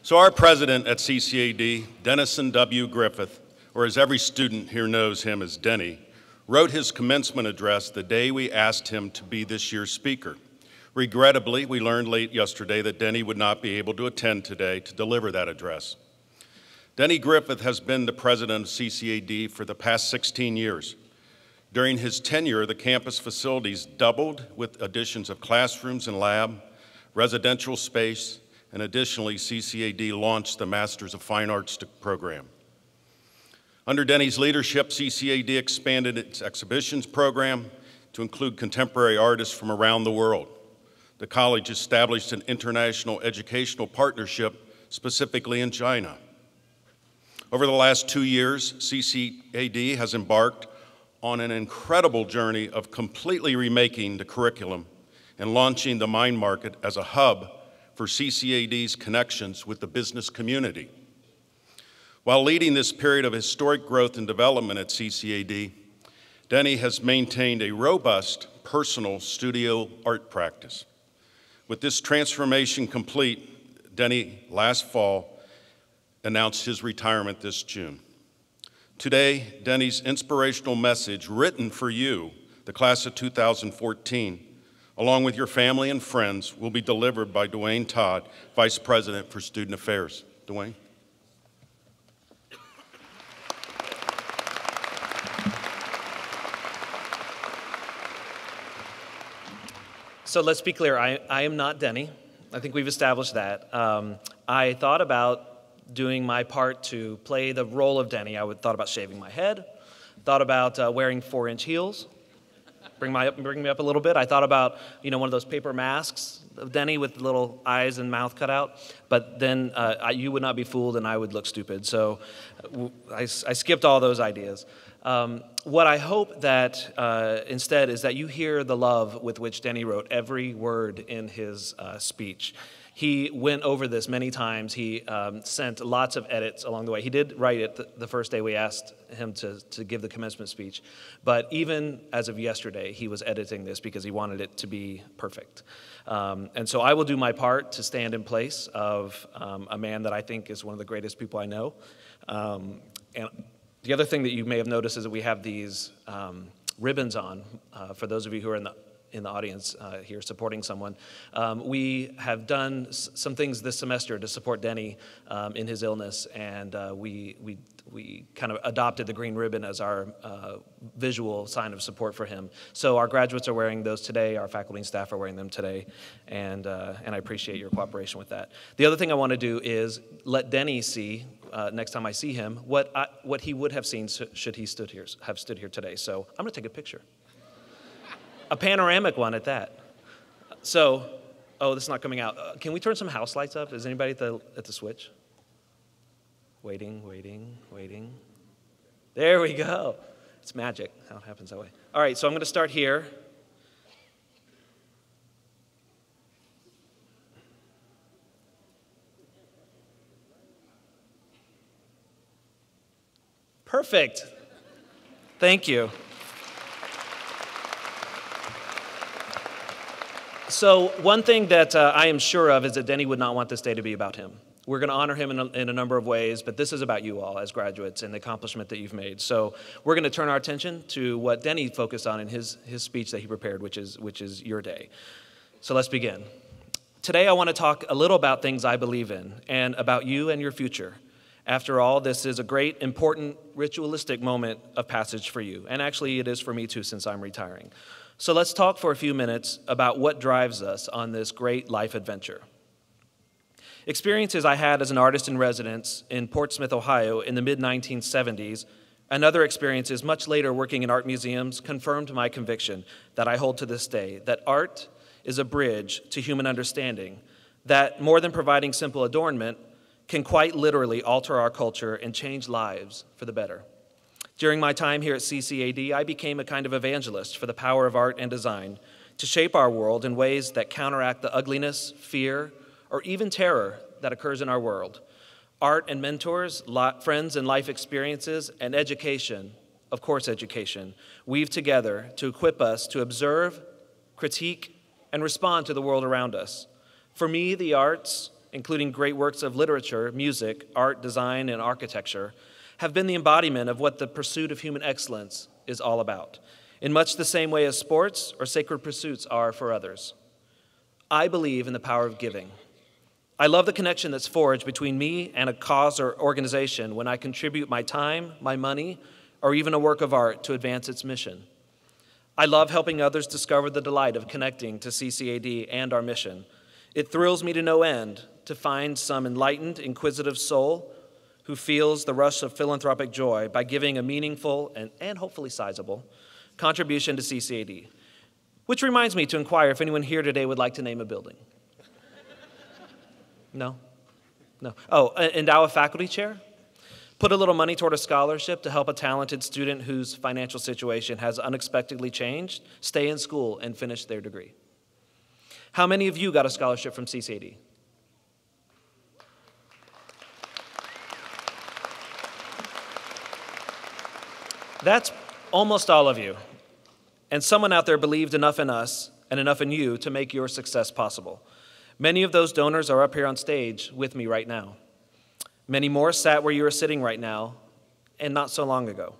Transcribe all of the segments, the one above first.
So our president at CCAD, Dennison W. Griffith, or as every student here knows him as Denny, wrote his commencement address the day we asked him to be this year's speaker. Regrettably, we learned late yesterday that Denny would not be able to attend today to deliver that address. Denny Griffith has been the president of CCAD for the past 16 years. During his tenure, the campus facilities doubled with additions of classrooms and lab, residential space, and additionally, CCAD launched the Masters of Fine Arts program. Under Denny's leadership, CCAD expanded its exhibitions program to include contemporary artists from around the world. The college established an international educational partnership, specifically in China. Over the last 2 years, CCAD has embarked on an incredible journey of completely remaking the curriculum and launching the Mind Market as a hub for CCAD's connections with the business community. While leading this period of historic growth and development at CCAD, Denny has maintained a robust personal studio art practice. With this transformation complete, Denny last fall announced his retirement this June. Today, Denny's inspirational message, written for you, the class of 2014, along with your family and friends, will be delivered by Dwayne Todd, Vice President for Student Affairs. Dwayne. So let's be clear, I am not Denny. I think we've established that. I thought about doing my part to play the role of Denny. I thought about shaving my head, thought about wearing 4-inch heels, bring me up a little bit. I thought about, one of those paper masks of Denny with little eyes and mouth cut out, but then you would not be fooled and I would look stupid. So I skipped all those ideas. What I hope that instead is that you hear the love with which Denny wrote every word in his speech. He went over this many times. He sent lots of edits along the way. He did write it the first day we asked him to give the commencement speech. But even as of yesterday, he was editing this because he wanted it to be perfect. And so I will do my part to stand in place of a man that I think is one of the greatest people I know. And the other thing that you may have noticed is that we have these ribbons on. For those of you who are in the audience here supporting someone. We have done some things this semester to support Denny in his illness, and we kind of adopted the green ribbon as our visual sign of support for him. So our graduates are wearing those today, our faculty and staff are wearing them today, and I appreciate your cooperation with that. The other thing I want to do is let Denny see, next time I see him, what he would have seen should he have stood here today. So I'm going to take a picture. A panoramic one at that. So, this is not coming out. Can we turn some house lights up? Is anybody at the switch? Waiting. There we go. It's magic how it happens that way. All right, so I'm going to start here. Perfect. Thank you. So one thing that I am sure of is that Denny would not want this day to be about him. We're going to honor him in a number of ways, but this is about you all as graduates and the accomplishment that you've made. So we're going to turn our attention to what Denny focused on in his speech that he prepared, which is your day. So let's begin. Today I want to talk a little about things I believe in and about you and your future. After all, this is a great, important, ritualistic moment of passage for you. And actually it is for me too, since I'm retiring. So let's talk for a few minutes about what drives us on this great life adventure. Experiences I had as an artist in residence in Portsmouth, Ohio in the mid-1970s, and other experiences much later working in art museums confirmed my conviction that I hold to this day, that art is a bridge to human understanding, that more than providing simple adornment, can quite literally alter our culture and change lives for the better. During my time here at CCAD, I became a kind of evangelist for the power of art and design to shape our world in ways that counteract the ugliness, fear, or even terror that occurs in our world. Art and mentors, friends and life experiences, and education, of course education, weave together to equip us to observe, critique, and respond to the world around us. For me, the arts including great works of literature, music, art, design, and architecture, have been the embodiment of what the pursuit of human excellence is all about, in much the same way as sports or sacred pursuits are for others. I believe in the power of giving. I love the connection that's forged between me and a cause or organization when I contribute my time, my money, or even a work of art to advance its mission. I love helping others discover the delight of connecting to CCAD and our mission. It thrills me to no end to find some enlightened, inquisitive soul who feels the rush of philanthropic joy by giving a meaningful and hopefully sizable contribution to CCAD. Which reminds me to inquire if anyone here today would like to name a building. No? No. Oh, endow a faculty chair? Put a little money toward a scholarship to help a talented student whose financial situation has unexpectedly changed stay in school and finish their degree. How many of you got a scholarship from CCAD? That's almost all of you. And someone out there believed enough in us and enough in you to make your success possible. Many of those donors are up here on stage with me right now. Many more sat where you are sitting right now, and not so long ago.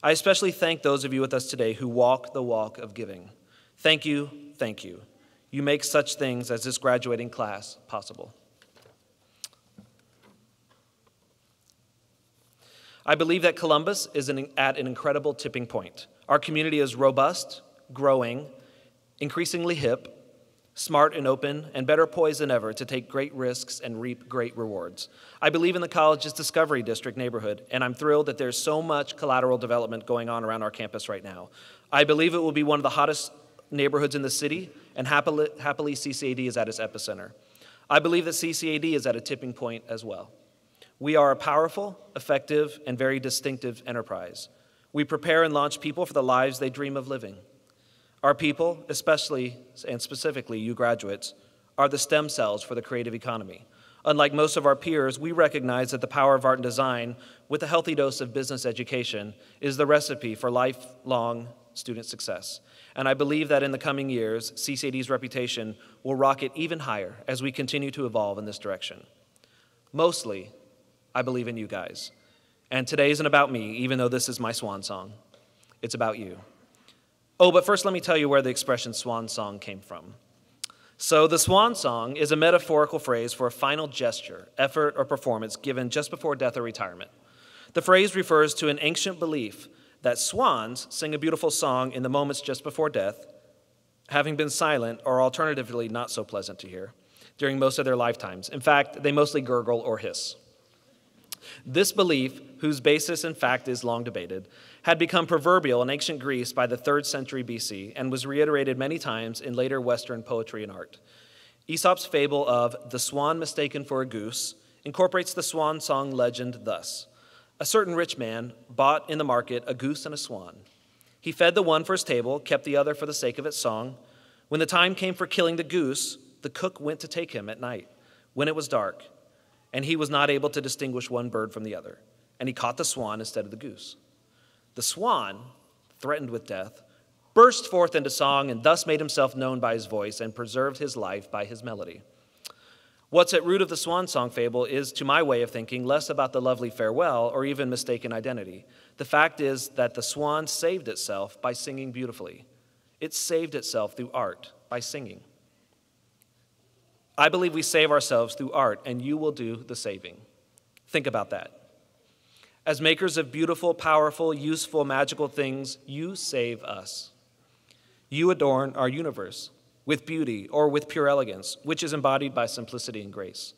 I especially thank those of you with us today who walk the walk of giving. Thank you, thank you. You make such things as this graduating class possible. I believe that Columbus is at an incredible tipping point. Our community is robust, growing, increasingly hip, smart and open, and better poised than ever to take great risks and reap great rewards. I believe in the college's Discovery District neighborhood, and I'm thrilled that there's so much collateral development going on around our campus right now. I believe it will be one of the hottest neighborhoods in the city, and happily CCAD is at its epicenter. I believe that CCAD is at a tipping point as well. We are a powerful, effective, and very distinctive enterprise. We prepare and launch people for the lives they dream of living. Our people, especially and specifically you graduates, are the stem cells for the creative economy. Unlike most of our peers, we recognize that the power of art and design, with a healthy dose of business education, is the recipe for lifelong student success. And I believe that in the coming years, CCAD's reputation will rocket even higher as we continue to evolve in this direction. Mostly, I believe in you guys. And today isn't about me, even though this is my swan song. It's about you. Oh, but first let me tell you where the expression swan song came from. So the swan song is a metaphorical phrase for a final gesture, effort, or performance given just before death or retirement. The phrase refers to an ancient belief that swans sing a beautiful song in the moments just before death, having been silent or alternatively not so pleasant to hear during most of their lifetimes. In fact, they mostly gurgle or hiss. This belief, whose basis in fact is long debated, had become proverbial in ancient Greece by the 3rd century BC and was reiterated many times in later Western poetry and art. Aesop's fable of the swan mistaken for a goose incorporates the swan song legend thus. A certain rich man bought in the market a goose and a swan. He fed the one for his table, kept the other for the sake of its song. When the time came for killing the goose, the cook went to take him at night, when it was dark, and he was not able to distinguish one bird from the other, and he caught the swan instead of the goose. The swan, threatened with death, burst forth into song and thus made himself known by his voice and preserved his life by his melody. What's at root of the swan song fable is, to my way of thinking, less about the lovely farewell or even mistaken identity. The fact is that the swan saved itself by singing beautifully. It saved itself through art, by singing. I believe we save ourselves through art, and you will do the saving. Think about that. As makers of beautiful, powerful, useful, magical things, you save us. You adorn our universe with beauty or with pure elegance, which is embodied by simplicity and grace.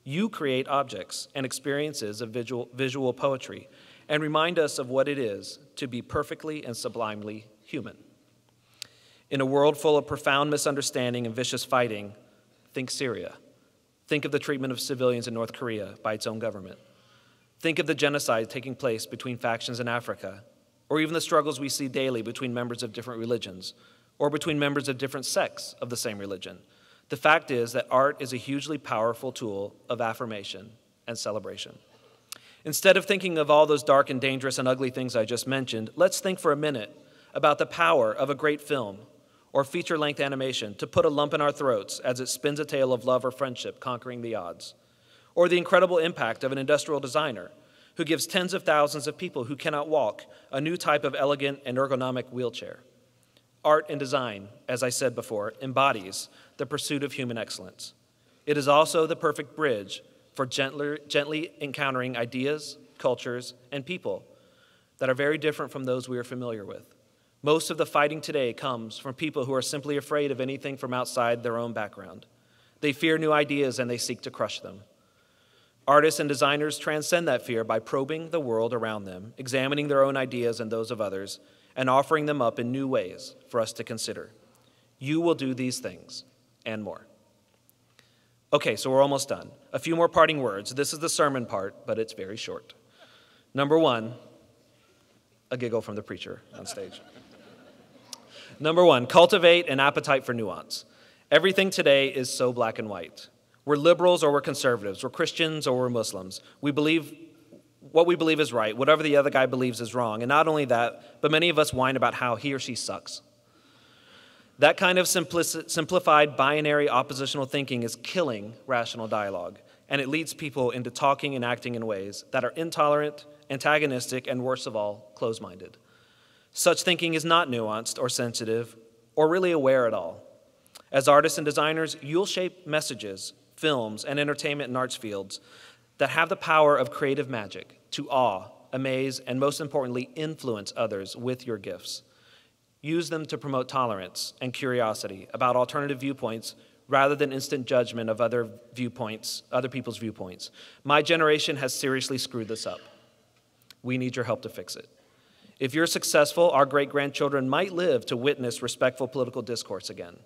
You create objects and experiences of visual poetry and remind us of what it is to be perfectly and sublimely human. In a world full of profound misunderstanding and vicious fighting, think Syria. Think of the treatment of civilians in North Korea by its own government. Think of the genocide taking place between factions in Africa, or even the struggles we see daily between members of different religions, or between members of different sects of the same religion. The fact is that art is a hugely powerful tool of affirmation and celebration. Instead of thinking of all those dark and dangerous and ugly things I just mentioned, let's think for a minute about the power of a great film, or feature-length animation to put a lump in our throats as it spins a tale of love or friendship conquering the odds, or the incredible impact of an industrial designer who gives tens of thousands of people who cannot walk a new type of elegant and ergonomic wheelchair. Art and design, as I said before, embodies the pursuit of human excellence. It is also the perfect bridge for gently encountering ideas, cultures, and people that are very different from those we are familiar with. Most of the fighting today comes from people who are simply afraid of anything from outside their own background. They fear new ideas and they seek to crush them. Artists and designers transcend that fear by probing the world around them, examining their own ideas and those of others, and offering them up in new ways for us to consider. You will do these things and more. Okay, so we're almost done. A few more parting words. This is the sermon part, but it's very short. Number one, a giggle from the preacher on stage. Number one, cultivate an appetite for nuance. Everything today is so black and white. We're liberals or we're conservatives. We're Christians or we're Muslims. We believe what we believe is right. Whatever the other guy believes is wrong. And not only that, but many of us whine about how he or she sucks. That kind of simplified binary oppositional thinking is killing rational dialogue, and it leads people into talking and acting in ways that are intolerant, antagonistic, and worst of all, closed-minded. Such thinking is not nuanced or sensitive or really aware at all. As artists and designers, you'll shape messages, films, and entertainment and arts fields that have the power of creative magic to awe, amaze, and most importantly, influence others with your gifts. Use them to promote tolerance and curiosity about alternative viewpoints rather than instant judgment of other people's viewpoints. My generation has seriously screwed this up. We need your help to fix it. If you're successful, our great-grandchildren might live to witness respectful political discourse again,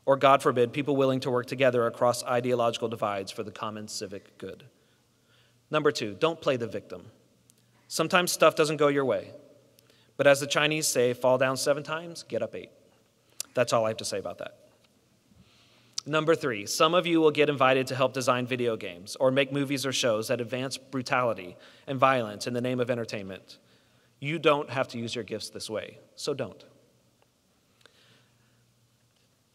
or God forbid, people willing to work together across ideological divides for the common civic good. Number two, don't play the victim. Sometimes stuff doesn't go your way. But as the Chinese say, fall down 7 times, get up 8. That's all I have to say about that. Number three, some of you will get invited to help design video games or make movies or shows that advance brutality and violence in the name of entertainment. You don't have to use your gifts this way, so don't.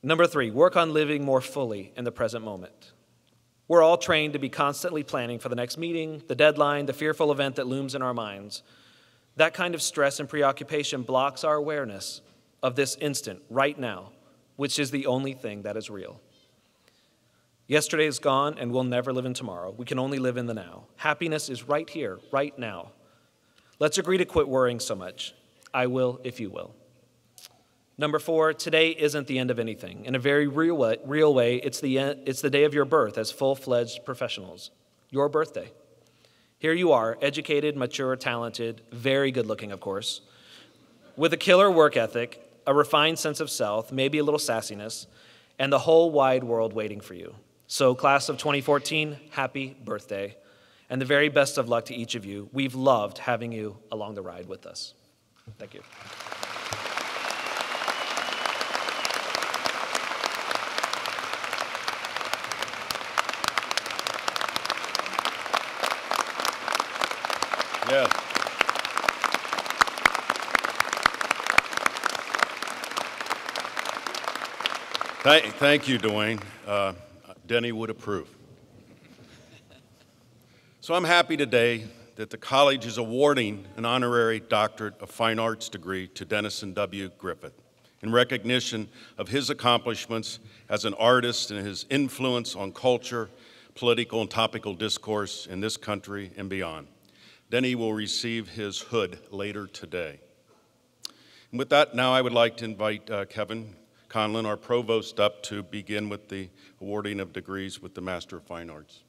Number three, work on living more fully in the present moment. We're all trained to be constantly planning for the next meeting, the deadline, the fearful event that looms in our minds. That kind of stress and preoccupation blocks our awareness of this instant, right now, which is the only thing that is real. Yesterday is gone, and we'll never live in tomorrow. We can only live in the now. Happiness is right here, right now. Let's agree to quit worrying so much. I will if you will. Number four, today isn't the end of anything. In a very real way, it's the day of your birth as full-fledged professionals, your birthday. Here you are, educated, mature, talented, very good-looking, of course, with a killer work ethic, a refined sense of self, maybe a little sassiness, and the whole wide world waiting for you. So, class of 2014, happy birthday, and the very best of luck to each of you. We've loved having you along the ride with us. Thank you. Yes. Thank you, Dwayne. Denny would approve. So I'm happy today that the college is awarding an honorary Doctorate of Fine Arts degree to Denny W. Griffith in recognition of his accomplishments as an artist and his influence on culture, political, and topical discourse in this country and beyond. Denny will receive his hood later today. And with that, now I would like to invite Kevin Conlon, our provost, up to begin with the awarding of degrees with the Master of Fine Arts.